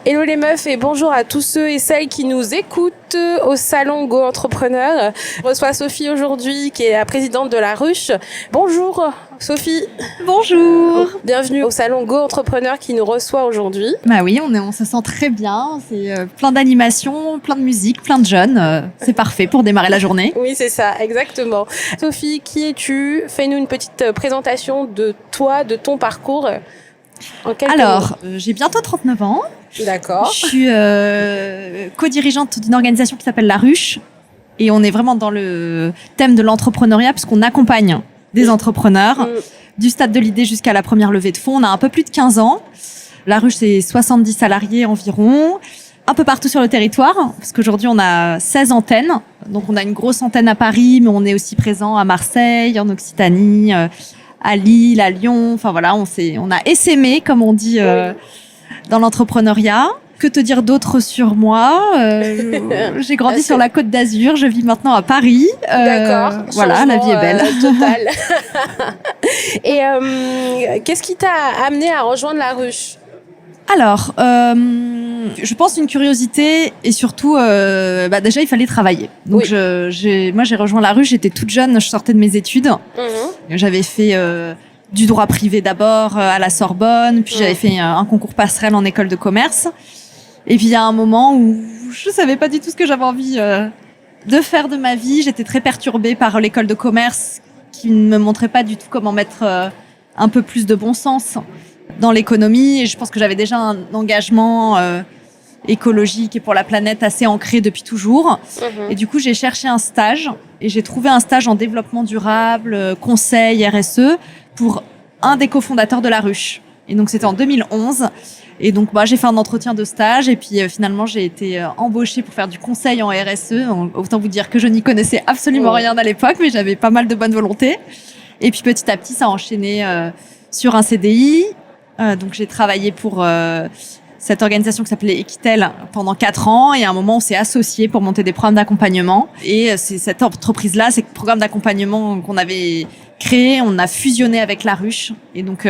Hello les meufs et bonjour à tous ceux et celles qui nous écoutent au salon Go Entrepreneur. Je reçois Sophie aujourd'hui qui est la présidente de La Ruche. Bonjour Sophie. Bonjour. Bienvenue au salon Go Entrepreneur qui nous reçoit aujourd'hui. Bah oui, on se sent très bien. C'est plein d'animations, plein de musique, plein de jeunes. C'est parfait pour démarrer la journée. Oui, c'est ça, exactement. Sophie, qui es-tu? Fais-nous une petite présentation de toi, de ton parcours. Alors, j'ai bientôt 39 ans. D'accord. Je suis co-dirigeante d'une organisation qui s'appelle La Ruche. Et on est vraiment dans le thème de l'entrepreneuriat puisqu'on accompagne des entrepreneurs du stade de l'idée jusqu'à la première levée de fonds. On a un peu plus de 15 ans. La Ruche, c'est 70 salariés environ, un peu partout sur le territoire, parce qu'aujourd'hui, on a 16 antennes. Donc, on a une grosse antenne à Paris, mais on est aussi présent à Marseille, en Occitanie, à Lille, à Lyon. Enfin, voilà, on a essaimé, comme on dit dans l'entrepreneuriat. Que te dire d'autre sur moi? J'ai grandi sur la Côte d'Azur, je vis maintenant à Paris. D'accord. Voilà, la vie est belle. Total. Et qu'est-ce qui t'a amené à rejoindre La Ruche? Alors, je pense une curiosité et surtout, déjà il fallait travailler. Donc moi j'ai rejoint La Ruche, j'étais toute jeune, je sortais de mes études. J'avais fait du droit privé d'abord à la Sorbonne, puis j'avais fait un concours passerelle en école de commerce. Et puis il y a un moment où je savais pas du tout ce que j'avais envie de faire de ma vie. J'étais très perturbée par l'école de commerce qui ne me montrait pas du tout comment mettre un peu plus de bon sens dans l'économie. Et je pense que j'avais déjà un engagement écologique et pour la planète assez ancré depuis toujours. Et du coup, j'ai cherché un stage et j'ai trouvé un stage en développement durable, conseil, RSE pour un des cofondateurs de La Ruche. Et donc, c'était en 2011. Et donc, j'ai fait un entretien de stage et puis finalement, j'ai été embauchée pour faire du conseil en RSE. Autant vous dire que je n'y connaissais absolument rien à l'époque, mais j'avais pas mal de bonne volonté. Et puis, petit à petit, ça a enchaîné sur un CDI. Donc, j'ai travaillé pour cette organisation qui s'appelait Equitel pendant 4 ans. Et à un moment, on s'est associés pour monter des programmes d'accompagnement. Et c'est cette entreprise-là, ces programmes d'accompagnement qu'on avait créé, on a fusionné avec La Ruche. Et donc,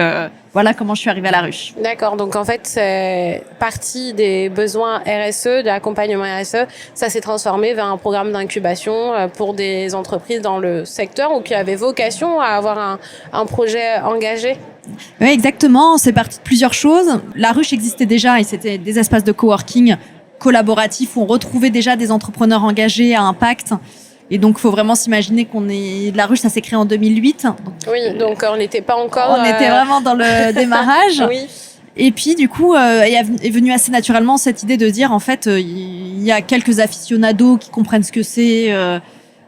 voilà comment je suis arrivée à La Ruche. D'accord. Donc, en fait, c'est partie des besoins RSE, de l'accompagnement RSE. Ça s'est transformé vers un programme d'incubation pour des entreprises dans le secteur ou qui avaient vocation à avoir un projet engagé. Oui, exactement. C'est parti de plusieurs choses. La Ruche existait déjà et c'était des espaces de coworking collaboratifs où on retrouvait déjà des entrepreneurs engagés à impact. Et donc, il faut vraiment s'imaginer La Ruche, ça s'est créé en 2008. Donc on n'était pas encore... On était vraiment dans le démarrage. Oui. Et puis, du coup, est venue assez naturellement cette idée de dire, en fait, il y a quelques aficionados qui comprennent ce que c'est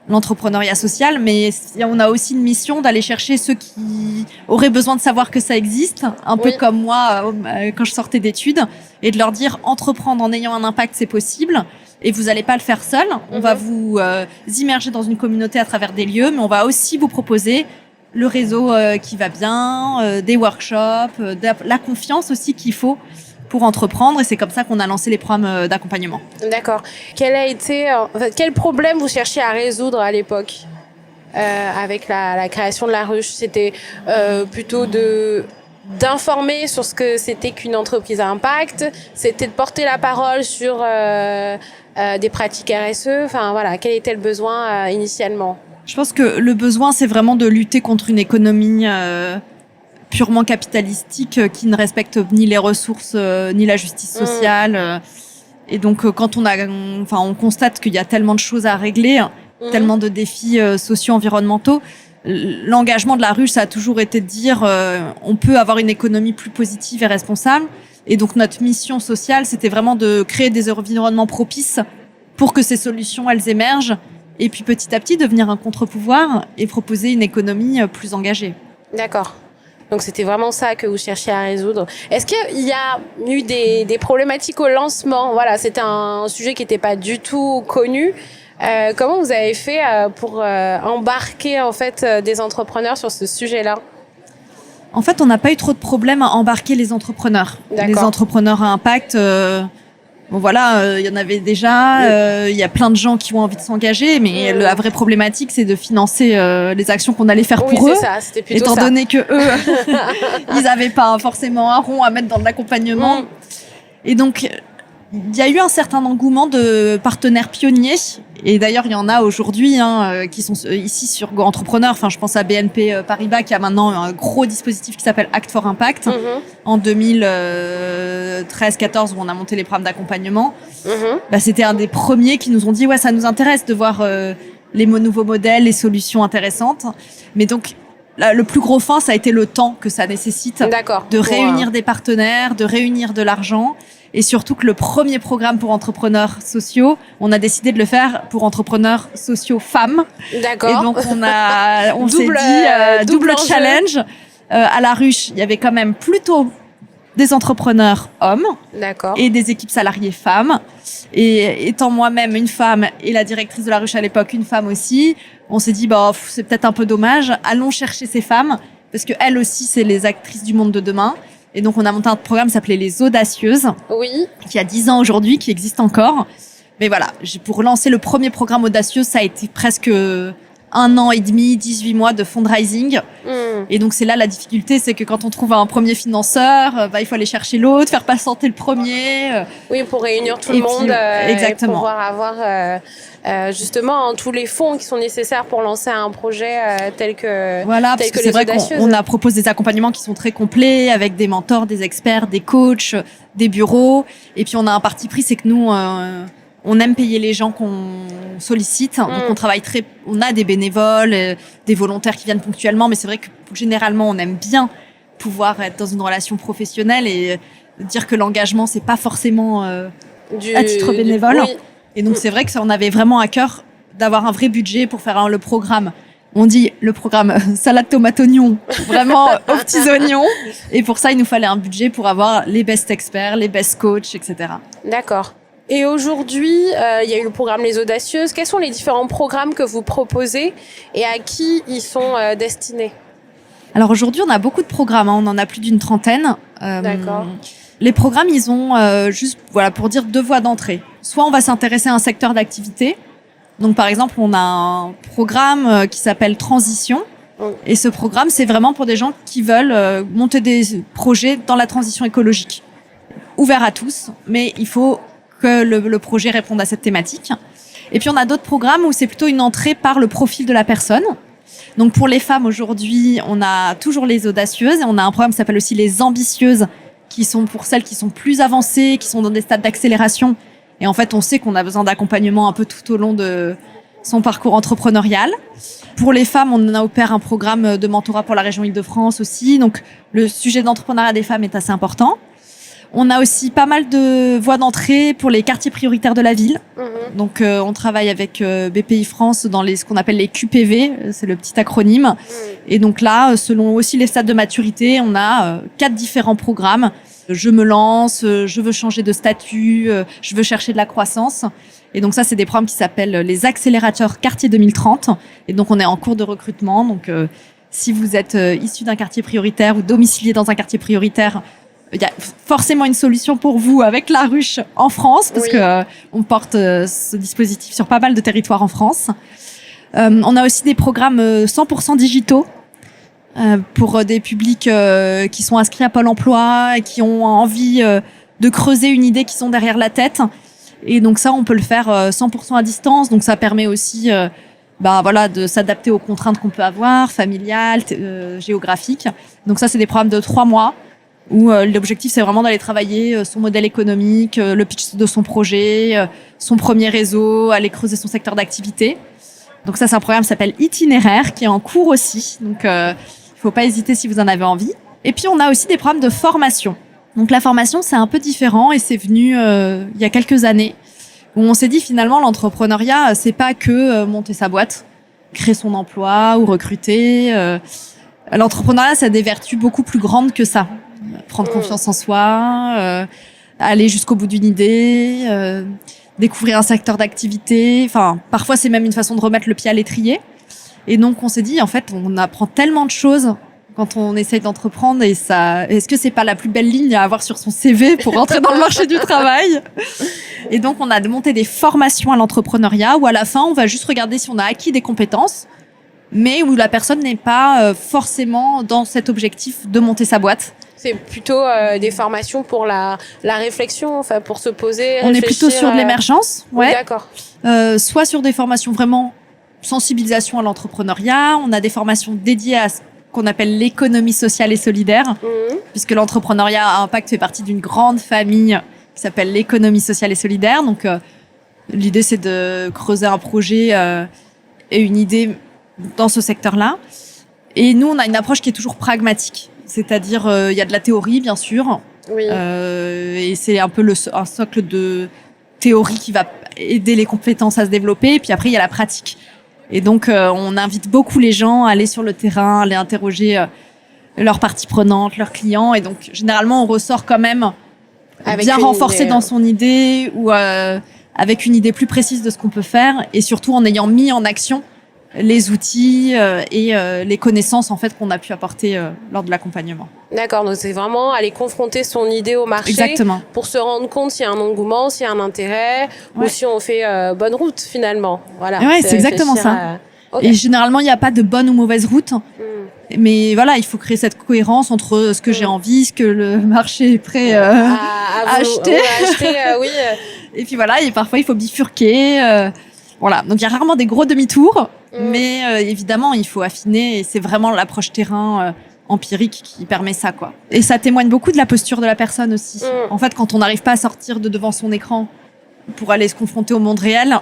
l'entrepreneuriat social, mais on a aussi une mission d'aller chercher ceux qui auraient besoin de savoir que ça existe, un peu comme moi quand je sortais d'études, et de leur dire, entreprendre en ayant un impact, c'est possible. Et vous n'allez pas le faire seul. On va vous immerger dans une communauté à travers des lieux, mais on va aussi vous proposer le réseau qui va bien, des workshops, la confiance aussi qu'il faut pour entreprendre. Et c'est comme ça qu'on a lancé les programmes d'accompagnement. D'accord. Quel problème vous cherchiez à résoudre à l'époque avec la création de La Ruche? C'était plutôt d'informer sur ce que c'était qu'une entreprise à impact, c'était de porter la parole sur des pratiques RSE. Enfin voilà, quel était le besoin initialement? Je pense que le besoin, c'est vraiment de lutter contre une économie purement capitalistique qui ne respecte ni les ressources ni la justice sociale. Et donc quand on constate qu'il y a tellement de choses à régler, tellement de défis socio-environnementaux. L'engagement de La Ruche, ça a toujours été de dire on peut avoir une économie plus positive et responsable. Et donc notre mission sociale, c'était vraiment de créer des environnements propices pour que ces solutions, elles émergent. Et puis petit à petit, devenir un contre-pouvoir et proposer une économie plus engagée. D'accord. Donc c'était vraiment ça que vous cherchiez à résoudre. Est-ce qu'il y a eu des problématiques au lancement? Voilà, c'était un sujet qui n'était pas du tout connu. Comment vous avez fait pour embarquer en fait des entrepreneurs sur ce sujet-là? En fait, on n'a pas eu trop de problèmes à embarquer les entrepreneurs. D'accord. Les entrepreneurs à impact, il y en avait déjà. Il y a plein de gens qui ont envie de s'engager, mais la vraie problématique, c'est de financer les actions qu'on allait faire pour eux. C'est ça, c'était plutôt étant ça. donné que eux, ils n'avaient pas forcément un rond à mettre dans l'accompagnement. Et donc, il y a eu un certain engouement de partenaires pionniers. Et d'ailleurs, il y en a aujourd'hui qui sont ici sur Go Entrepreneur. Enfin, je pense à BNP Paribas qui a maintenant un gros dispositif qui s'appelle Act for Impact. En 2013-14, où on a monté les programmes d'accompagnement. C'était un des premiers qui nous ont dit « Ouais, ça nous intéresse de voir les nouveaux modèles, les solutions intéressantes. » Mais donc, le plus gros frein, ça a été le temps que ça nécessite de réunir des partenaires, de réunir de l'argent. Et surtout que le premier programme pour entrepreneurs sociaux, on a décidé de le faire pour entrepreneurs sociaux femmes. D'accord. Et donc on s'est dit double challenge. À La Ruche, il y avait quand même plutôt des entrepreneurs hommes et des équipes salariées femmes. Et étant moi-même une femme et la directrice de La Ruche à l'époque une femme aussi, on s'est dit c'est peut-être un peu dommage. Allons chercher ces femmes parce que elles aussi c'est les actrices du monde de demain. Et donc, on a monté un programme qui s'appelait Les Audacieuses. Oui. Qui a 10 ans aujourd'hui, qui existe encore. Mais voilà, pour lancer le premier programme Audacieuse, ça a été presque 1 an et demi, 18 mois de fundraising. Et donc, c'est là la difficulté, c'est que quand on trouve un premier financeur, il faut aller chercher l'autre, faire patienter le premier. Oui, pour réunir tout le monde. Exactement. Et pouvoir avoir justement tous les fonds qui sont nécessaires pour lancer un projet tel que voilà, parce que c'est vrai qu'on a proposé des accompagnements qui sont très complets, avec des mentors, des experts, des coachs, des bureaux. Et puis, on a un parti pris, c'est que nous... on aime payer les gens qu'on sollicite. Donc, on a des bénévoles, des volontaires qui viennent ponctuellement, mais c'est vrai que généralement, on aime bien pouvoir être dans une relation professionnelle et dire que l'engagement, c'est pas forcément à titre bénévole. Oui. Et donc, c'est vrai que ça, on avait vraiment à cœur d'avoir un vrai budget pour faire le programme. On dit le programme salade tomate oignon, vraiment aux petits oignons. Et pour ça, il nous fallait un budget pour avoir les best experts, les best coachs, etc. D'accord. Et aujourd'hui, il y a eu le programme Les Audacieuses. Quels sont les différents programmes que vous proposez et à qui ils sont destinés ? Alors aujourd'hui, on a beaucoup de programmes. On en a plus d'une trentaine. D'accord. Les programmes, ils ont juste, pour dire 2 voies d'entrée. Soit on va s'intéresser à un secteur d'activité. Donc par exemple, on a un programme qui s'appelle Transition. Et ce programme, c'est vraiment pour des gens qui veulent monter des projets dans la transition écologique. Ouvert à tous, mais il faut que le projet réponde à cette thématique. Et puis, on a d'autres programmes où c'est plutôt une entrée par le profil de la personne. Donc, pour les femmes, aujourd'hui, on a toujours les audacieuses et on a un programme qui s'appelle aussi les ambitieuses, qui sont pour celles qui sont plus avancées, qui sont dans des stades d'accélération. Et en fait, on sait qu'on a besoin d'accompagnement un peu tout au long de son parcours entrepreneurial. Pour les femmes, on a opéré un programme de mentorat pour la région Île-de-France aussi. Donc, le sujet d'entrepreneuriat des femmes est assez important. On a aussi pas mal de voies d'entrée pour les quartiers prioritaires de la ville. Donc, on travaille avec BPI France dans ce qu'on appelle les QPV, c'est le petit acronyme. Et donc là, selon aussi les stades de maturité, on a 4 différents programmes. Je me lance, je veux changer de statut, je veux chercher de la croissance. Et donc ça, c'est des programmes qui s'appellent les accélérateurs quartier 2030. Et donc, on est en cours de recrutement. Donc, si vous êtes issu d'un quartier prioritaire ou domicilié dans un quartier prioritaire, il y a forcément une solution pour vous avec La Ruche en France, parce que on porte ce dispositif sur pas mal de territoires en France. On a aussi des programmes 100% digitaux pour des publics qui sont inscrits à Pôle emploi et qui ont envie de creuser une idée qui sont derrière la tête. Et donc ça, on peut le faire 100% à distance. Donc ça permet aussi de s'adapter aux contraintes qu'on peut avoir, familiales, géographiques. Donc ça, c'est des programmes de 3 mois. Où l'objectif, c'est vraiment d'aller travailler son modèle économique, le pitch de son projet, son premier réseau, aller creuser son secteur d'activité. Donc ça, c'est un programme qui s'appelle Itinéraire, qui est en cours aussi. Donc, il faut pas hésiter si vous en avez envie. Et puis, on a aussi des programmes de formation. Donc, la formation, c'est un peu différent et c'est venu il y a quelques années où on s'est dit finalement, l'entrepreneuriat, c'est pas que monter sa boîte, créer son emploi ou recruter. L'entrepreneuriat, ça a des vertus beaucoup plus grandes que ça. Prendre confiance en soi, aller jusqu'au bout d'une idée, découvrir un secteur d'activité. Enfin, parfois, c'est même une façon de remettre le pied à l'étrier. Et donc, on s'est dit, en fait, on apprend tellement de choses quand on essaye d'entreprendre. Et ça, est-ce que c'est pas la plus belle ligne à avoir sur son CV pour rentrer dans le marché du travail? Et donc, on a monté des formations à l'entrepreneuriat où à la fin, on va juste regarder si on a acquis des compétences, mais où la personne n'est pas forcément dans cet objectif de monter sa boîte. C'est plutôt des formations pour la réflexion, enfin pour se poser. On est plutôt sur de l'émergence, ouais. Oui, d'accord. Soit sur des formations vraiment sensibilisation à l'entrepreneuriat. On a des formations dédiées à ce qu'on appelle l'économie sociale et solidaire, puisque l'entrepreneuriat à impact fait partie d'une grande famille qui s'appelle l'économie sociale et solidaire. Donc, l'idée, c'est de creuser un projet et une idée dans ce secteur-là. Et nous, on a une approche qui est toujours pragmatique. C'est-à-dire, il y a de la théorie, bien sûr. Oui. Et c'est un peu un socle de théorie qui va aider les compétences à se développer. Et puis après, il y a la pratique. Et donc, on invite beaucoup les gens à aller sur le terrain, à aller interroger leurs parties prenantes, leurs clients. Et donc, généralement, on ressort quand même avec bien renforcé dans son idée ou avec une idée plus précise de ce qu'on peut faire. Et surtout, en ayant mis en action les outils et les connaissances en fait qu'on a pu apporter lors de l'accompagnement. D'accord, donc c'est vraiment aller confronter son idée au marché. Exactement. Pour se rendre compte s'il y a un engouement, s'il y a un intérêt, ou si on fait bonne route finalement. Voilà. Ouais, c'est exactement ça. Okay. Et généralement, il n'y a pas de bonne ou mauvaise route. Mais voilà, il faut créer cette cohérence entre ce que j'ai envie, ce que le marché est prêt à acheter. Oui. Et puis voilà, et parfois il faut bifurquer. Voilà, donc il y a rarement des gros demi-tours, mais évidemment, il faut affiner et c'est vraiment l'approche terrain empirique qui permet ça, quoi. Et ça témoigne beaucoup de la posture de la personne aussi. En fait, quand on n'arrive pas à sortir de devant son écran pour aller se confronter au monde réel,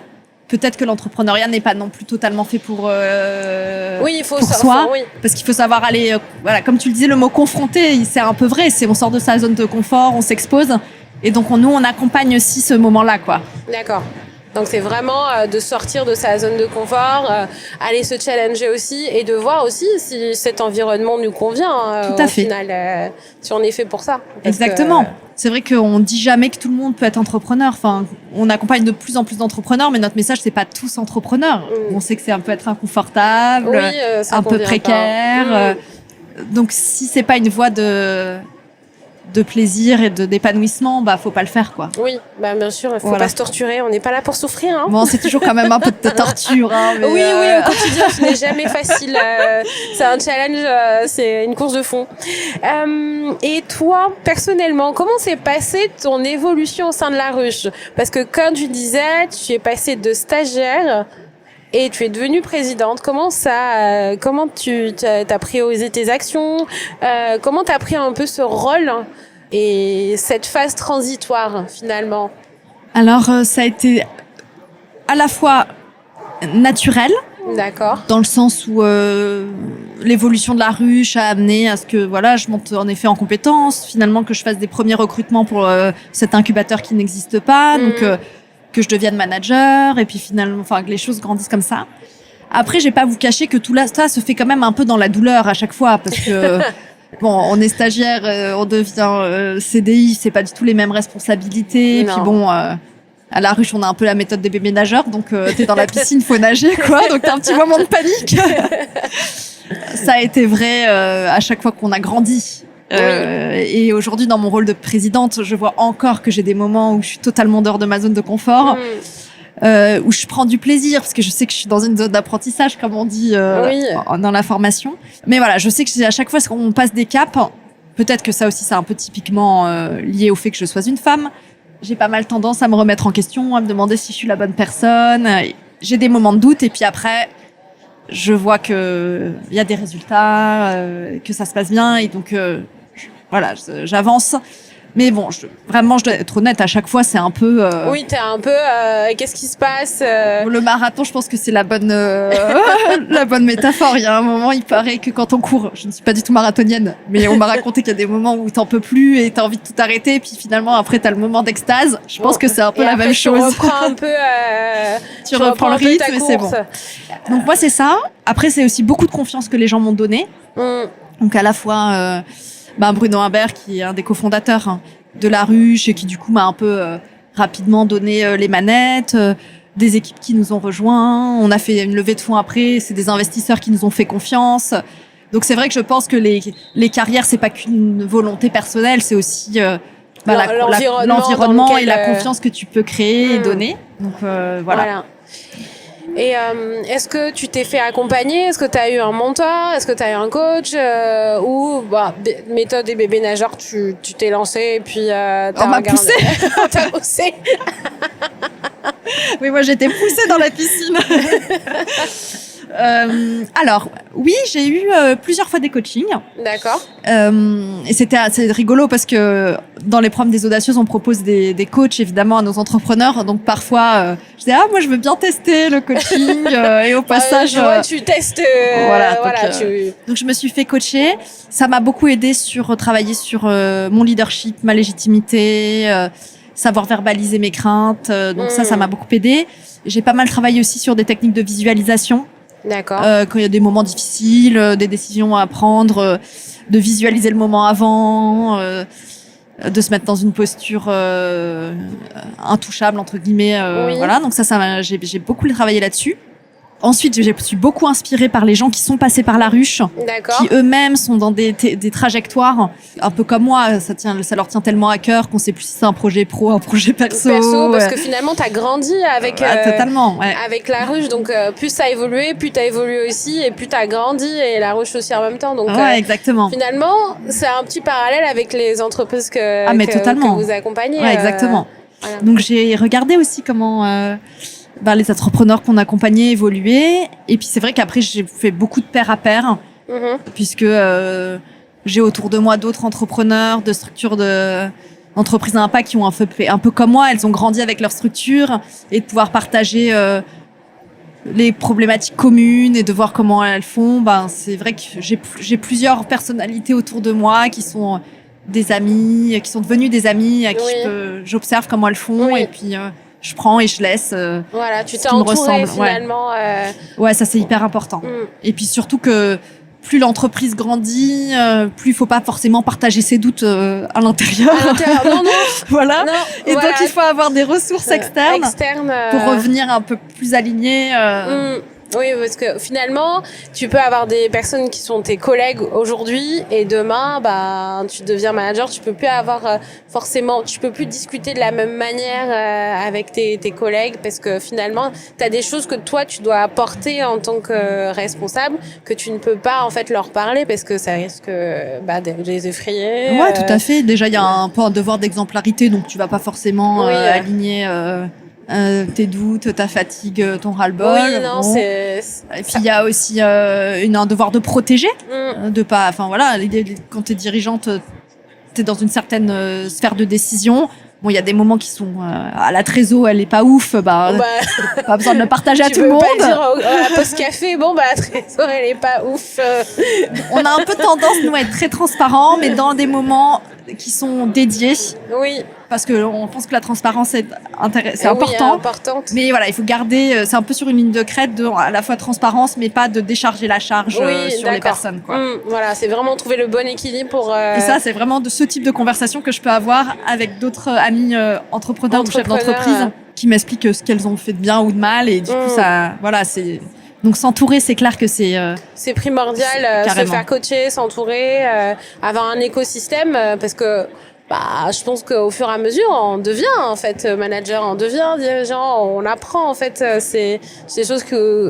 peut-être que l'entrepreneuriat n'est pas non plus totalement fait pour soi, parce qu'il faut savoir aller, voilà, comme tu le disais, le mot confronter, c'est un peu vrai, c'est on sort de sa zone de confort, on s'expose, et donc nous on accompagne aussi ce moment-là, quoi. D'accord. Donc c'est vraiment de sortir de sa zone de confort, aller se challenger aussi et de voir aussi si cet environnement nous convient. Tout à fait. Au final, si on est fait pour ça. Exactement. C'est vrai qu'on dit jamais que tout le monde peut être entrepreneur. Enfin, on accompagne de plus en plus d'entrepreneurs, mais notre message c'est pas tous entrepreneurs. On sait que c'est un peu être inconfortable, un peu précaire. Donc si c'est pas une voie de plaisir et d'épanouissement, bah faut pas le faire, quoi. Oui, bah bien sûr, il faut pas se torturer, on n'est pas là pour souffrir, hein. Bon, c'est toujours quand même un peu de torture, hein, mais oui, au quotidien, ce n'est jamais facile. C'est un challenge, c'est une course de fond. Et toi, personnellement, comment s'est passée ton évolution au sein de La Ruche? Parce que comme tu disais, tu es passée de stagiaire et tu es devenue présidente. Comment tu as priorisé tes actions? Comment tu as pris un peu ce rôle et cette phase transitoire finalement? Alors, ça a été à la fois naturel. D'accord. Dans le sens où l'évolution de La Ruche a amené à ce que voilà, je monte en effet en compétences, finalement que je fasse des premiers recrutements pour cet incubateur qui n'existe pas. Donc que je devienne manager et puis finalement, enfin que les choses grandissent comme ça. Après, j'ai pas à vous cacher que tout ça se fait quand même un peu dans la douleur à chaque fois parce que bon, on est stagiaire, on devient CDI, c'est pas du tout les mêmes responsabilités. Non. Puis bon, à La Ruche, on a un peu la méthode des bébés nageurs, donc t'es dans la piscine, faut nager, quoi. Donc t'as un petit moment de panique. Ça a été vrai à chaque fois qu'on a grandi. Et aujourd'hui, dans mon rôle de présidente, je vois encore que j'ai des moments où je suis totalement dehors de ma zone de confort, où je prends du plaisir parce que je sais que je suis dans une zone d'apprentissage, comme on dit dans la formation. Mais voilà, je sais que à chaque fois qu'on passe des caps, peut-être que ça aussi, c'est un peu typiquement lié au fait que je sois une femme. J'ai pas mal tendance à me remettre en question, à me demander si je suis la bonne personne. J'ai des moments de doute et puis après, je vois que il y a des résultats, que ça se passe bien et donc voilà, j'avance. Mais bon, je dois être honnête, à chaque fois, c'est un peu... Oui, t'es un peu... qu'est-ce qui se passe Le marathon, je pense que c'est la bonne métaphore. Il y a un moment, il paraît que quand on court, je ne suis pas du tout marathonienne, mais on m'a raconté qu'il y a des moments où t'en peux plus et t'as envie de tout arrêter, et puis finalement, après, t'as le moment d'extase. Je pense que c'est un peu la même chose. Tu reprends un peu... tu reprends le rythme, mais c'est bon. Donc moi, c'est ça. Après, c'est aussi beaucoup de confiance que les gens m'ont donnée. Donc à la fois... Bruno Imbert, qui est un des cofondateurs de La Ruche et qui du coup m'a un peu rapidement donné les manettes, des équipes qui nous ont rejoints. On a fait une levée de fonds après, c'est des investisseurs qui nous ont fait confiance. Donc c'est vrai que je pense que les carrières, c'est pas qu'une volonté personnelle, c'est aussi l'environnement et la confiance que tu peux créer et donner. Donc voilà. Et est-ce que tu t'es fait accompagner? Est-ce que tu as eu un mentor? Est-ce que tu as eu un coach? Ou méthode et bébé nageur, tu t'es lancé et puis on m'a poussé. On t'a poussé. Oui, moi j'étais poussée dans la piscine. Alors, oui, j'ai eu plusieurs fois des coachings. D'accord. Et c'était assez rigolo parce que dans les programmes des audacieuses, on propose des coachs évidemment à nos entrepreneurs. Donc parfois, je disais moi je veux bien tester le coaching et au passage, tu testes. Donc je me suis fait coacher. Ça m'a beaucoup aidé sur travailler sur mon leadership, ma légitimité, savoir verbaliser mes craintes. Donc ça m'a beaucoup aidé. J'ai pas mal travaillé aussi sur des techniques de visualisation. D'accord. Quand il y a des moments difficiles, des décisions à prendre, de visualiser le moment avant, de se mettre dans une posture intouchable entre guillemets. Oui. Voilà, donc j'ai beaucoup travaillé là-dessus. Ensuite, je suis beaucoup inspirée par les gens qui sont passés par la ruche, qui eux-mêmes sont dans des trajectoires un peu comme moi. Ça leur tient tellement à cœur qu'on sait plus si c'est un projet pro, un projet perso. Parce que finalement, t'as grandi avec totalement, ouais. avec la ruche. Donc plus ça a évolué, plus t'as évolué aussi, et plus t'as grandi et la ruche aussi en même temps. Donc exactement. Finalement, c'est un petit parallèle avec les entreprises que vous accompagnez. Ouais, exactement. Voilà. Donc j'ai regardé aussi comment les entrepreneurs qu'on accompagnait évoluaient. Et puis c'est vrai qu'après j'ai fait beaucoup de pair à pair, puisque j'ai autour de moi d'autres entrepreneurs de structures d'entreprises à impact qui ont un peu comme moi, elles ont grandi avec leur structure, et de pouvoir partager les problématiques communes et de voir comment elles font. C'est vrai que j'ai plusieurs personnalités autour de moi qui sont des amis, qui sont devenues des amis à qui j'observe comment elles font, et puis je prends et je laisse. Voilà, tu t'es entouré finalement. Ouais, ça c'est hyper important. Et puis surtout que plus l'entreprise grandit, plus il faut pas forcément partager ses doutes à l'intérieur. Non. Voilà. Non, et donc il faut avoir des ressources externes pour revenir un peu plus aligné. Oui, parce que finalement, tu peux avoir des personnes qui sont tes collègues aujourd'hui et demain, tu deviens manager, tu peux plus avoir tu peux plus discuter de la même manière avec tes collègues, parce que finalement, tu as des choses que toi tu dois apporter en tant que responsable que tu ne peux pas en fait leur parler parce que ça risque de les effrayer. Ouais, tout à fait. Déjà, il y a un peu un devoir d'exemplarité, donc tu vas pas forcément aligner tes doutes, ta fatigue, ton ras-le-bol. Oui, non, Et puis il y a aussi un devoir de protéger, de pas. Enfin voilà, quand t'es dirigeante, t'es dans une certaine sphère de décision. Bon, il y a des moments qui sont à la trésor, elle est pas ouf, pas besoin de le partager à tout le monde. Tu peux pas dire à la pause café, la trésor, elle est pas ouf. On a un peu tendance, nous, à être très transparents, mais dans des moments qui sont dédiés. Oui. Parce que on pense que la transparence c'est important. Importante. Mais voilà, il faut garder, c'est un peu sur une ligne de crête de à la fois transparence, mais pas de décharger la charge sur les personnes, quoi. Voilà, c'est vraiment trouver le bon équilibre pour. Et ça, c'est vraiment de ce type de conversation que je peux avoir avec d'autres amis entrepreneurs ou chefs d'entreprise qui m'expliquent ce qu'elles ont fait de bien ou de mal, et du coup ça, voilà, c'est. Donc s'entourer, c'est clair que c'est primordial, se faire coacher, s'entourer, avoir un écosystème, parce que je pense qu'au fur et à mesure, on devient en fait manager, on devient dirigeant, on apprend en fait. C'est des choses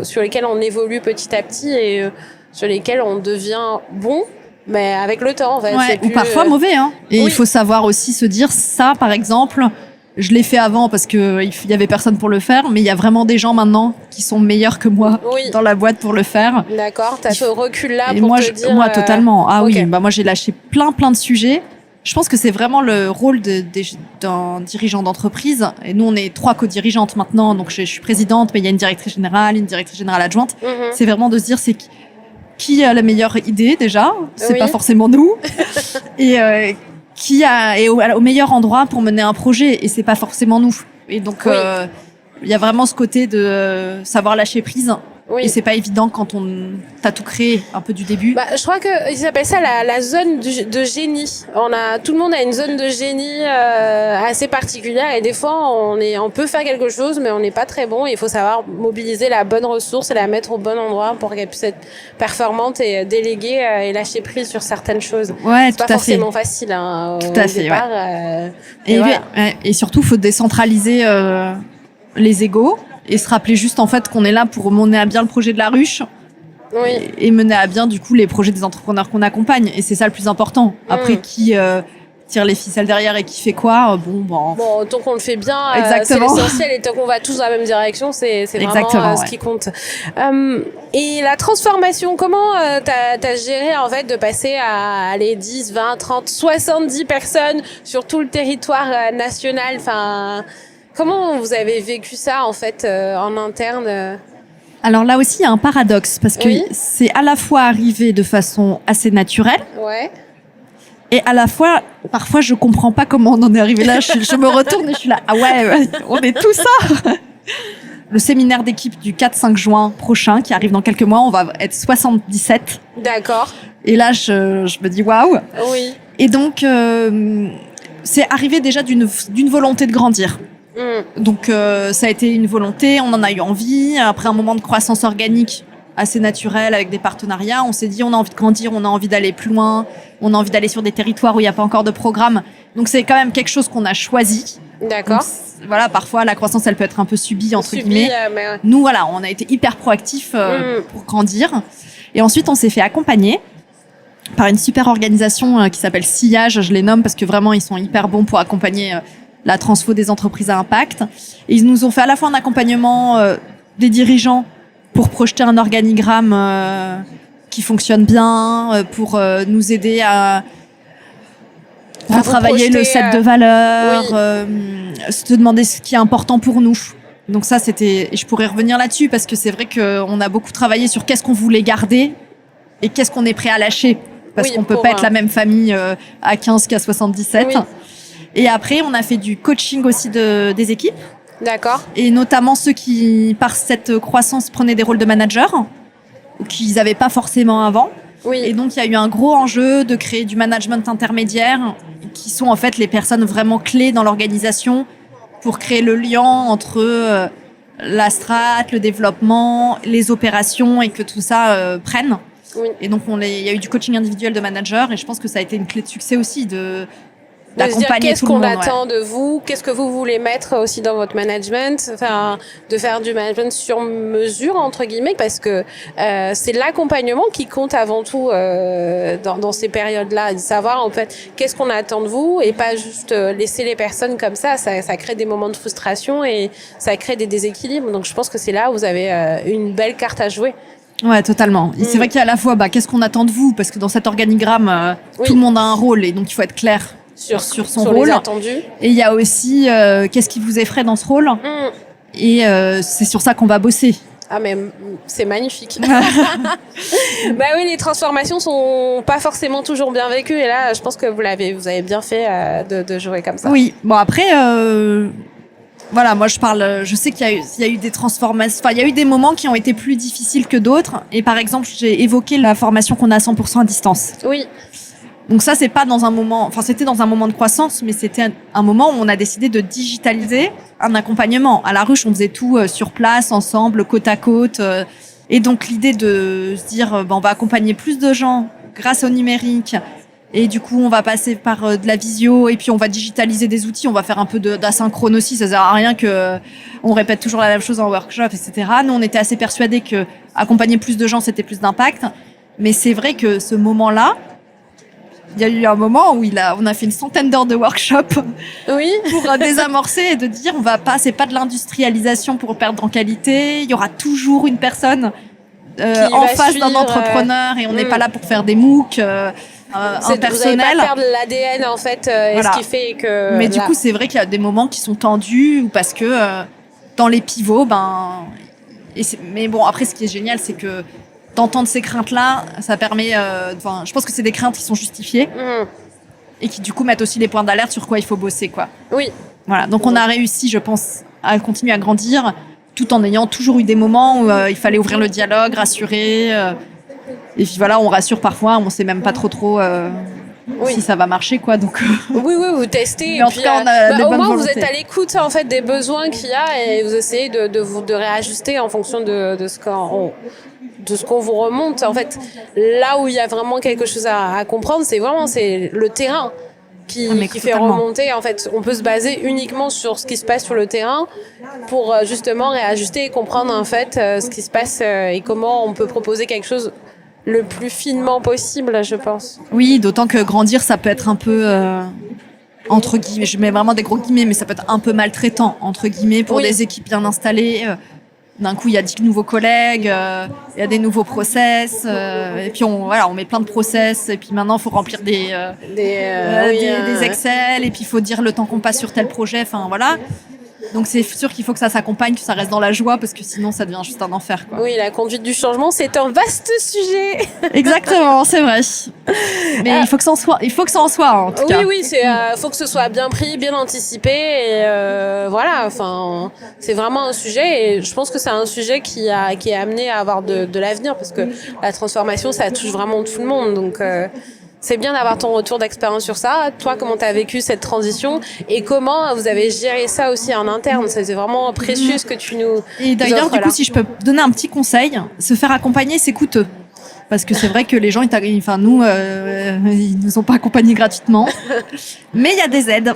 sur lesquelles on évolue petit à petit et sur lesquelles on devient bon, mais avec le temps en fait. Ouais, ou parfois mauvais, hein. Et il faut savoir aussi se dire ça, par exemple. Je l'ai fait avant parce que il y avait personne pour le faire, mais il y a vraiment des gens maintenant qui sont meilleurs que moi dans la boîte pour le faire. D'accord, t'as ce recul-là et pour te dire. Moi, totalement. Oui, moi j'ai lâché plein de sujets. Je pense que c'est vraiment le rôle d'un dirigeant d'entreprise. Et nous, on est 3 co-dirigeantes maintenant, donc je suis présidente, mais il y a une directrice générale adjointe. C'est vraiment de se dire, c'est qui a la meilleure idée déjà. C'est pas forcément nous. Et qui est au meilleur endroit pour mener un projet, et c'est pas forcément nous. Et donc il y a vraiment ce côté de savoir lâcher prise. Et c'est pas évident quand t'as tout créé un peu du début. Je crois que ils appellent ça la zone de génie. Tout le monde a une zone de génie assez particulière, et des fois on peut faire quelque chose mais on n'est pas très bon, et il faut savoir mobiliser la bonne ressource et la mettre au bon endroit pour qu'elle puisse être performante et déléguer et lâcher prise sur certaines choses. Ouais, c'est pas forcément facile tout à fait, départ. Et surtout faut décentraliser les égos. et se rappeler juste en fait qu'on est là pour mener à bien le projet de la ruche. Oui. Et mener à bien du coup les projets des entrepreneurs qu'on accompagne, et c'est ça le plus important. Après qui tire les ficelles derrière et qui fait quoi, bon, tant qu'on le fait bien, c'est exactement. l'essentiel, et tant qu'on va tous dans la même direction, c'est vraiment Exactement, ce qui compte. Et la transformation, comment t'as géré en fait de passer à les 10, 20, 30, 70 personnes sur tout le territoire national, enfin, comment vous avez vécu ça en fait en interne? Alors là aussi, il y a un paradoxe, parce que c'est à la fois arrivé de façon assez naturelle, Ouais. et à la fois, parfois, je comprends pas comment on en est arrivé là. Je me retourne et je suis là, ah ouais, on est tout ça. Le séminaire d'équipe du 4-5 juin prochain, qui arrive dans quelques mois, on va être 77. D'accord. Et là, je me dis, waouh. Oui. Et donc, c'est arrivé déjà d'une volonté de grandir. Donc ça a été une volonté, on en a eu envie. Après un moment de croissance organique assez naturel avec des partenariats, on s'est dit on a envie de grandir, on a envie d'aller plus loin, on a envie d'aller sur des territoires où il n'y a pas encore de programme. Donc c'est quand même quelque chose qu'on a choisi. D'accord. Donc, voilà, parfois la croissance elle peut être un peu subie entre guillemets. Mais ouais. Nous voilà, on a été hyper proactifs pour grandir. Et ensuite on s'est fait accompagner par une super organisation qui s'appelle Sillage, je les nomme parce que vraiment ils sont hyper bons pour accompagner la transfo des entreprises à impact. Et ils nous ont fait à la fois un accompagnement des dirigeants pour projeter un organigramme qui fonctionne bien, pour nous aider à retravailler le set de valeurs, se demander ce qui est important pour nous. Donc ça, c'était... Et je pourrais revenir là-dessus parce que c'est vrai qu'on a beaucoup travaillé sur qu'est-ce qu'on voulait garder et qu'est-ce qu'on est prêt à lâcher. Parce qu'on peut pas être la même famille à 15 qu'à 77. Oui. Et après, on a fait du coaching aussi des équipes. D'accord. Et notamment ceux qui, par cette croissance, prenaient des rôles de manager, qu'ils n'avaient pas forcément avant. Oui. Et donc, il y a eu un gros enjeu de créer du management intermédiaire, qui sont en fait les personnes vraiment clés dans l'organisation pour créer le lien entre la strat, le développement, les opérations, et que tout ça prenne. Oui. Et donc, il y a eu du coaching individuel de manager, et je pense que ça a été une clé de succès aussi d'accompagner qu'est-ce qu'on attend de vous, qu'est-ce que vous voulez mettre aussi dans votre management, enfin, de faire du management sur mesure entre guillemets, parce que c'est l'accompagnement qui compte avant tout dans ces périodes-là, de savoir en fait qu'est-ce qu'on attend de vous et pas juste laisser les personnes comme ça crée des moments de frustration et ça crée des déséquilibres. Donc je pense que c'est là où vous avez une belle carte à jouer. Ouais, totalement. Et c'est vrai qu'il y a à la fois qu'est-ce qu'on attend de vous, parce que dans cet organigramme tout le monde a un rôle et donc il faut être clair sur son rôle. Les attendus. Et il y a aussi qu'est-ce qui vous effraie dans ce rôle. Et c'est sur ça qu'on va bosser. Ah mais c'est magnifique. Bah oui, les transformations sont pas forcément toujours bien vécues et là je pense que vous avez bien fait de jouer comme ça. Oui. Bon après voilà, moi je sais qu'il y a eu des transformations, enfin il y a eu des moments qui ont été plus difficiles que d'autres, et par exemple, j'ai évoqué la formation qu'on a à 100% à distance. Oui. Donc ça, c'était dans un moment de croissance, mais c'était un moment où on a décidé de digitaliser un accompagnement. À la ruche, on faisait tout sur place, ensemble, côte à côte. Et donc l'idée de se dire, on va accompagner plus de gens grâce au numérique. Et du coup, on va passer par de la visio, et puis on va digitaliser des outils. On va faire un peu d'asynchrone aussi. Ça sert à rien que on répète toujours la même chose en workshop, etc. Nous, on était assez persuadés que accompagner plus de gens, c'était plus d'impact. Mais c'est vrai que ce moment-là, il y a eu un moment où on a fait une centaine d'heures de workshop pour désamorcer et de dire c'est pas de l'industrialisation pour perdre en qualité. Il y aura toujours une personne en face d'un entrepreneur et on n'est pas là pour faire des MOOC impersonnels. Vous n'allez pas perdre l'ADN en fait, et ce qui fait que. Mais du coup, c'est vrai qu'il y a des moments qui sont tendus ou parce que dans les pivots, mais bon, après, ce qui est génial, c'est que d'entendre ces craintes-là, ça permet... je pense que c'est des craintes qui sont justifiées et qui, du coup, mettent aussi les points d'alerte sur quoi il faut bosser, quoi. Oui. Voilà. Donc, on a réussi, je pense, à continuer à grandir tout en ayant toujours eu des moments où il fallait ouvrir le dialogue, rassurer. Et puis, voilà, on rassure parfois, on sait même pas trop si ça va marcher, quoi. Donc, oui, vous testez. Mais en tout cas, on a des au bonnes moins, volontés. vous êtes à l'écoute, en fait, des besoins qu'il y a et vous essayez de réajuster en fonction de ce qu'on vous remonte. En fait, là où il y a vraiment quelque chose à comprendre, c'est le terrain. qui fait totalement. remonter. En fait, on peut se baser uniquement sur ce qui se passe sur le terrain pour justement réajuster et comprendre en fait ce qui se passe et comment on peut proposer quelque chose le plus finement possible, je pense. Oui, d'autant que grandir, ça peut être un peu entre guillemets, je mets vraiment des gros guillemets, mais ça peut être un peu maltraitant entre guillemets pour des équipes bien installées. D'un coup, il y a 10 nouveaux collègues, il y a des nouveaux process, et puis on met plein de process, et puis maintenant il faut remplir des Excel, et puis il faut dire le temps qu'on passe sur tel projet, enfin voilà. Donc c'est sûr qu'il faut que ça s'accompagne, que ça reste dans la joie, parce que sinon ça devient juste un enfer, quoi. Oui, la conduite du changement, c'est un vaste sujet. Exactement, c'est vrai. Mais il faut que ça en soit, en tout cas. Oui, faut que ce soit bien pris, bien anticipé, et voilà. Enfin, c'est vraiment un sujet, et je pense que c'est un sujet qui est amené à avoir de l'avenir, parce que la transformation, ça touche vraiment tout le monde. Donc c'est bien d'avoir ton retour d'expérience sur ça. Toi, comment tu as vécu cette transition et comment vous avez géré ça aussi en interne? C'est vraiment précieux ce que tu nous Et d'ailleurs, offres du coup, là. si je peux donner un petit conseil, se faire accompagner, c'est coûteux. Parce que c'est vrai que les gens, ils nous ont pas accompagnés gratuitement. Mais il y a des aides.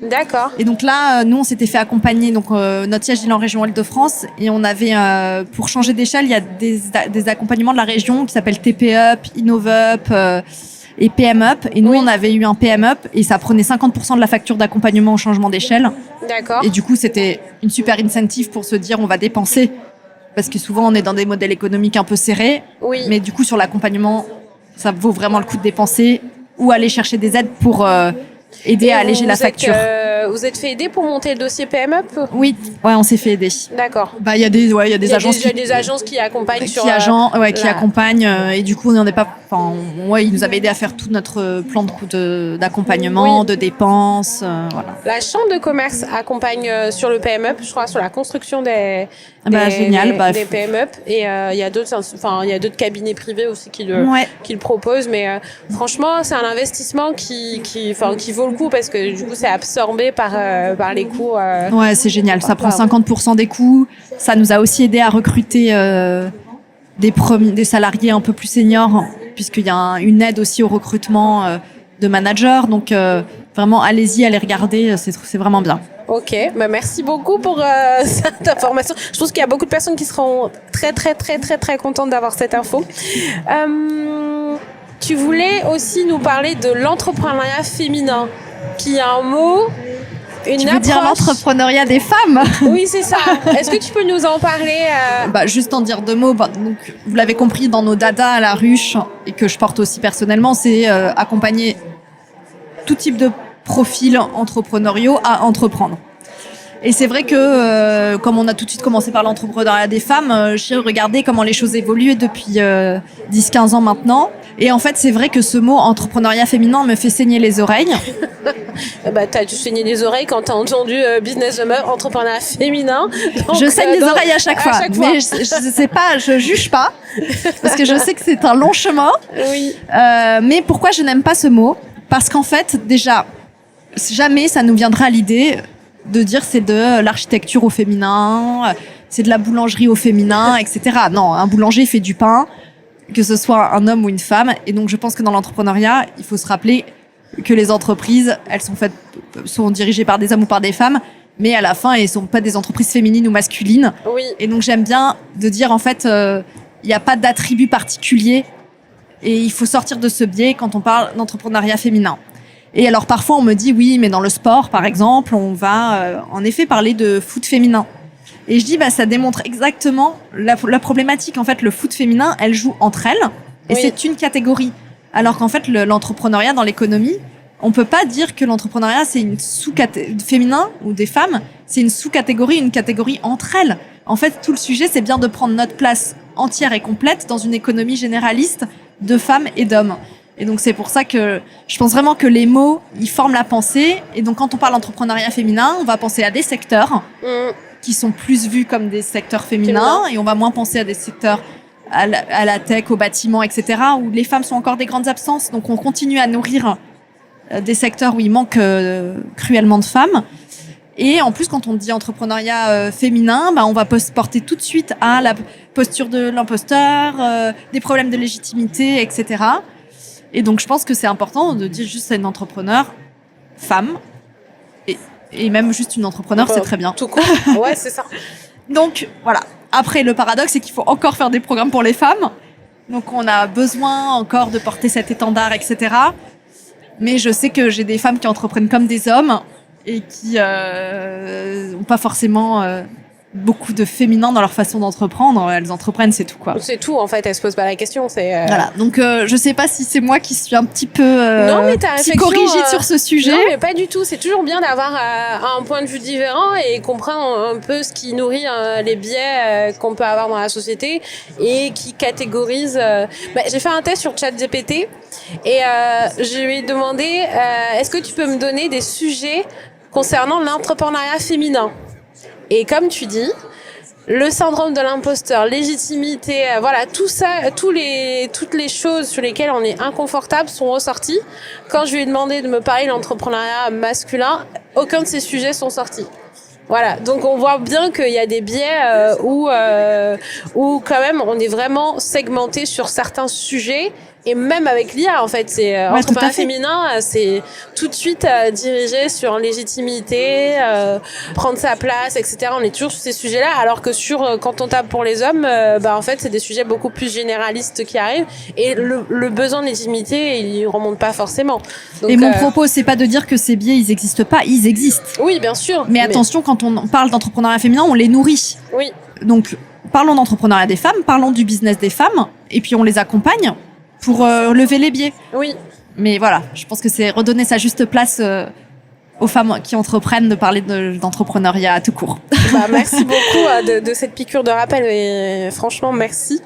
D'accord. Et donc là, nous, on s'était fait accompagner. Donc, notre siège, il est en région Île-de-France. Et on avait, pour changer d'échelle, il y a des accompagnements de la région qui s'appellent TP-Up, Innov-Up, et PM-Up. Et nous, on avait eu un PM-Up et ça prenait 50% de la facture d'accompagnement au changement d'échelle. D'accord. Et du coup, c'était une super incentive pour se dire on va dépenser. Parce que souvent, on est dans des modèles économiques un peu serrés. Oui. Mais du coup, sur l'accompagnement, ça vaut vraiment le coup de dépenser ou aller chercher des aides pour aider à alléger la facture. Vous êtes fait aider pour monter le dossier PM-Up? Oui, ouais, on s'est fait aider. D'accord. Bah, il y a des agences des agences qui accompagnent sur qui accompagnent et du coup on n'est pas ils nous avaient aidé à faire tout notre plan d'accompagnement, de dépenses, voilà. La chambre de commerce accompagne sur le PM-Up, je crois, sur la construction des PM-Up, et il y a d'autres cabinets privés aussi qui le proposent, mais franchement c'est un investissement qui vaut le coup parce que du coup c'est absorbé par les coûts. Ouais, c'est génial, ça prend 50% des coûts. Ça nous a aussi aidé à recruter des salariés un peu plus seniors, puisqu'il y a une aide aussi au recrutement de managers. Donc vraiment, allez-y, allez regarder, c'est vraiment bien. Ok, bah merci beaucoup pour cette information. Je pense qu'il y a beaucoup de personnes qui seront très très très très très contentes d'avoir cette info. Tu voulais aussi nous parler de l'entrepreneuriat féminin, qui est un mot... Tu veux dire l'entrepreneuriat des femmes? Oui, c'est ça. Est-ce que tu peux nous en parler Juste en dire deux mots. Donc, vous l'avez compris, dans nos dadas à la ruche, et que je porte aussi personnellement, c'est accompagner tout type de profils entrepreneuriaux à entreprendre. Et c'est vrai que, comme on a tout de suite commencé par l'entrepreneuriat des femmes, j'ai regardé comment les choses évoluent depuis 10-15 ans maintenant. Et en fait, c'est vrai que ce mot entrepreneuriat féminin me fait saigner les oreilles. T'as dû saigner les oreilles quand t'as entendu business de meuf, entrepreneuriat féminin. Donc, je saigne les oreilles à chaque fois. Mais je sais pas, je juge pas. Parce que je sais que c'est un long chemin. Oui. Mais pourquoi je n'aime pas ce mot? Parce qu'en fait, déjà, jamais ça nous viendra à l'idée de dire c'est de l'architecture au féminin, c'est de la boulangerie au féminin, etc. Non, un boulanger fait du pain, que ce soit un homme ou une femme. Et donc, je pense que dans l'entrepreneuriat, il faut se rappeler que les entreprises, elles sont dirigées par des hommes ou par des femmes, mais à la fin, elles sont pas des entreprises féminines ou masculines. Oui. Et donc, j'aime bien de dire, en fait, il n'y a pas d'attribut particulier et il faut sortir de ce biais quand on parle d'entrepreneuriat féminin. Et alors, parfois, on me dit, oui, mais dans le sport, par exemple, on va en effet parler de foot féminin. Et je dis, ça démontre exactement la problématique. En fait, le foot féminin, elles jouent entre elles et c'est une catégorie. Alors qu'en fait, l'entrepreneuriat dans l'économie, on peut pas dire que l'entrepreneuriat, c'est une féminin ou des femmes, c'est une sous-catégorie, une catégorie entre elles. En fait, tout le sujet, c'est bien de prendre notre place entière et complète dans une économie généraliste de femmes et d'hommes. Et donc, c'est pour ça que je pense vraiment que les mots, ils forment la pensée. Et donc, quand on parle d'entrepreneuriat féminin, on va penser à des secteurs qui sont plus vus comme des secteurs féminins et on va moins penser à des secteurs à la tech, au bâtiment, etc., où les femmes sont encore des grandes absences. Donc, on continue à nourrir des secteurs où il manque cruellement de femmes. Et en plus, quand on dit entrepreneuriat féminin, on va porter tout de suite à la posture de l'imposteur, des problèmes de légitimité, etc. Et donc, je pense que c'est important de dire juste c'est une entrepreneur. femme et même juste une entrepreneur, c'est très bien. Tout court. Ouais, c'est ça. Donc voilà. Après, le paradoxe, c'est qu'il faut encore faire des programmes pour les femmes. Donc on a besoin encore de porter cet étendard, etc. Mais je sais que j'ai des femmes qui entreprennent comme des hommes et qui n'ont pas forcément beaucoup de féminin dans leur façon d'entreprendre. Elles entreprennent, c'est tout, quoi. C'est tout, en fait. Elles se posent pas la question. Voilà. Donc je sais pas si c'est moi qui suis un petit peu non, mais psychorigide sur ce sujet. Non, mais pas du tout. C'est toujours bien d'avoir un point de vue différent et comprendre un peu ce qui nourrit les biais qu'on peut avoir dans la société et qui catégorise. J'ai fait un test sur ChatGPT et je lui ai demandé est-ce que tu peux me donner des sujets concernant l'entrepreneuriat féminin? Et comme tu dis, le syndrome de l'imposteur, légitimité, voilà, tout ça, toutes les choses sur lesquelles on est inconfortable sont ressorties. Quand je lui ai demandé de me parler de l'entrepreneuriat masculin, aucun de ces sujets sont sortis. Voilà, donc on voit bien qu'il y a des biais où quand même on est vraiment segmenté sur certains sujets. Et même avec l'IA, en fait, c'est entrepreneuriat féminin, c'est tout de suite dirigé sur légitimité, prendre sa place, etc. On est toujours sur ces sujets-là, alors que quand on tape pour les hommes, en fait, c'est des sujets beaucoup plus généralistes qui arrivent, et le besoin de légitimité, il remonte pas forcément. Donc, et mon propos, c'est pas de dire que ces biais, ils existent pas, ils existent. Oui, bien sûr. Mais attention, quand on parle d'entrepreneuriat féminin, on les nourrit. Oui. Donc, parlons d'entrepreneuriat des femmes, parlons du business des femmes, et puis on les accompagne pour lever les biais. Oui. Mais voilà, je pense que c'est redonner sa juste place aux femmes qui entreprennent de parler d'entrepreneuriat tout court. Merci beaucoup de cette piqûre de rappel et franchement merci.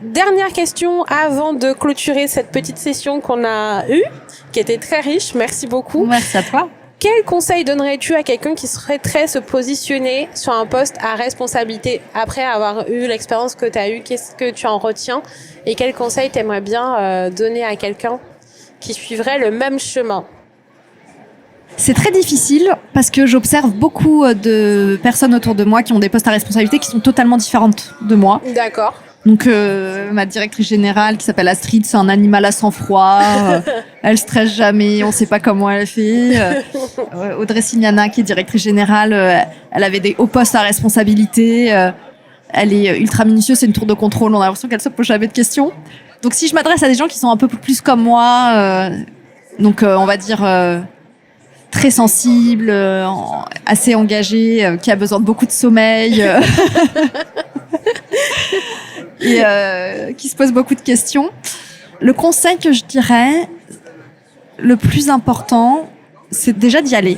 Dernière question avant de clôturer cette petite session qu'on a eue, qui était très riche. Merci beaucoup. Merci à toi. Quel conseil donnerais-tu à quelqu'un qui souhaiterait se positionner sur un poste à responsabilité après avoir eu l'expérience que tu as eue? Qu'est-ce que tu en retiens? Et quel conseil t'aimerais bien donner à quelqu'un qui suivrait le même chemin? C'est très difficile parce que j'observe beaucoup de personnes autour de moi qui ont des postes à responsabilité qui sont totalement différentes de moi. D'accord. Donc ma directrice générale qui s'appelle Astrid, c'est un animal à sang-froid. Elle stresse jamais, on sait pas comment elle fait. Audrey Signana qui est directrice générale, elle avait des hauts postes à responsabilité. Elle est ultra minutieuse, c'est une tour de contrôle. On a l'impression qu'elle se pose jamais de questions. Donc si je m'adresse à des gens qui sont un peu plus comme moi, on va dire très sensible, assez engagé, qui a besoin de beaucoup de sommeil. Et qui se pose beaucoup de questions. Le conseil que je dirais, le plus important, c'est déjà d'y aller.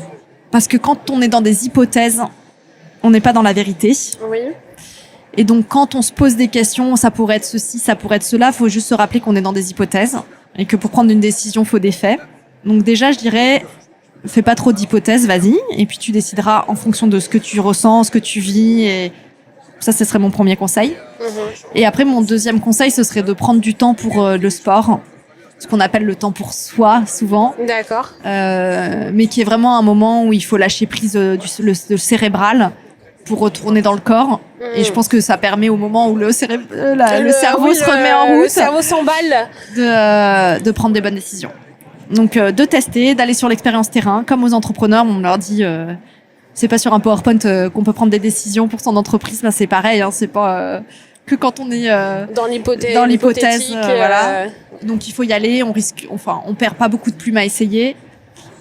Parce que quand on est dans des hypothèses, on n'est pas dans la vérité. Oui. Et donc, quand on se pose des questions, ça pourrait être ceci, ça pourrait être cela, faut juste se rappeler qu'on est dans des hypothèses et que pour prendre une décision, faut des faits. Donc déjà, je dirais, fais pas trop d'hypothèses, vas-y. Et puis, tu décideras en fonction de ce que tu ressens, ce que tu vis et ça, ce serait mon premier conseil. Et après, mon deuxième conseil, ce serait de prendre du temps pour le sport, ce qu'on appelle le temps pour soi, souvent. D'accord. Mais qui est vraiment un moment où il faut lâcher prise le cérébral pour retourner dans le corps. Et je pense que ça permet au moment où le cerveau se remet en route, le cerveau s'emballe, de prendre des bonnes décisions. Donc, de tester, d'aller sur l'expérience terrain. Comme aux entrepreneurs, on leur dit... c'est pas sur un PowerPoint qu'on peut prendre des décisions pour son entreprise. Là, c'est pareil. Hein, c'est pas que quand on est dans l'hypothèse. Voilà. Donc il faut y aller. On perd pas beaucoup de plumes à essayer.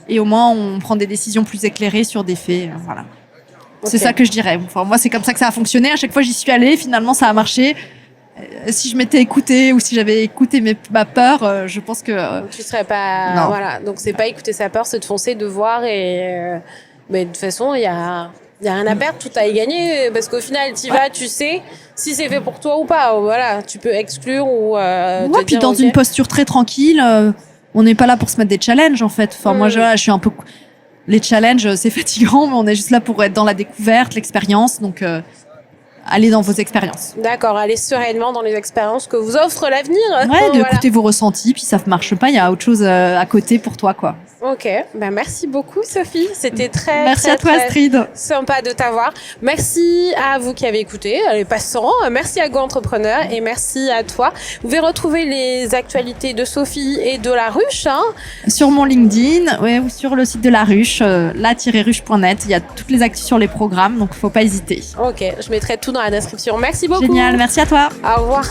Et au moins, on prend des décisions plus éclairées sur des faits. Voilà. Okay. C'est ça que je dirais. Enfin, moi, c'est comme ça que ça a fonctionné. À chaque fois, j'y suis allée. Finalement, ça a marché. Si je m'étais écoutée ou si j'avais écouté ma peur, je pense que tu serais pas. Non. Voilà. Donc c'est pas écouter sa peur, c'est de foncer, de voir et. Mais de toute façon, il y a rien à perdre, tout à y gagner, parce qu'au final, tu vas, tu sais si c'est fait pour toi ou pas. Voilà, tu peux exclure ou. Ouais, puis dans une posture très tranquille, on n'est pas là pour se mettre des challenges en fait. Enfin, moi, je suis un peu. Les challenges, c'est fatigant, mais on est juste là pour être dans la découverte, l'expérience. Donc, allez dans vos expériences. D'accord, allez sereinement dans les expériences que vous offre l'avenir. Ouais, d'écouter vos ressentis, puis ça ne marche pas, il y a autre chose à côté pour toi, quoi. Ok, ben merci beaucoup Sophie, c'était Merci très à toi Astrid. sympa de t'avoir. Merci à vous qui avez écouté, les passants, merci à Go Entrepreneur et merci à toi. Vous pouvez retrouver les actualités de Sophie et de La Ruche. Sur mon LinkedIn ou sur le site de La Ruche, la-ruche.net. Il y a toutes les actus sur les programmes, donc il ne faut pas hésiter. Ok, je mettrai tout dans la description. Merci beaucoup. Génial, merci à toi. Au revoir.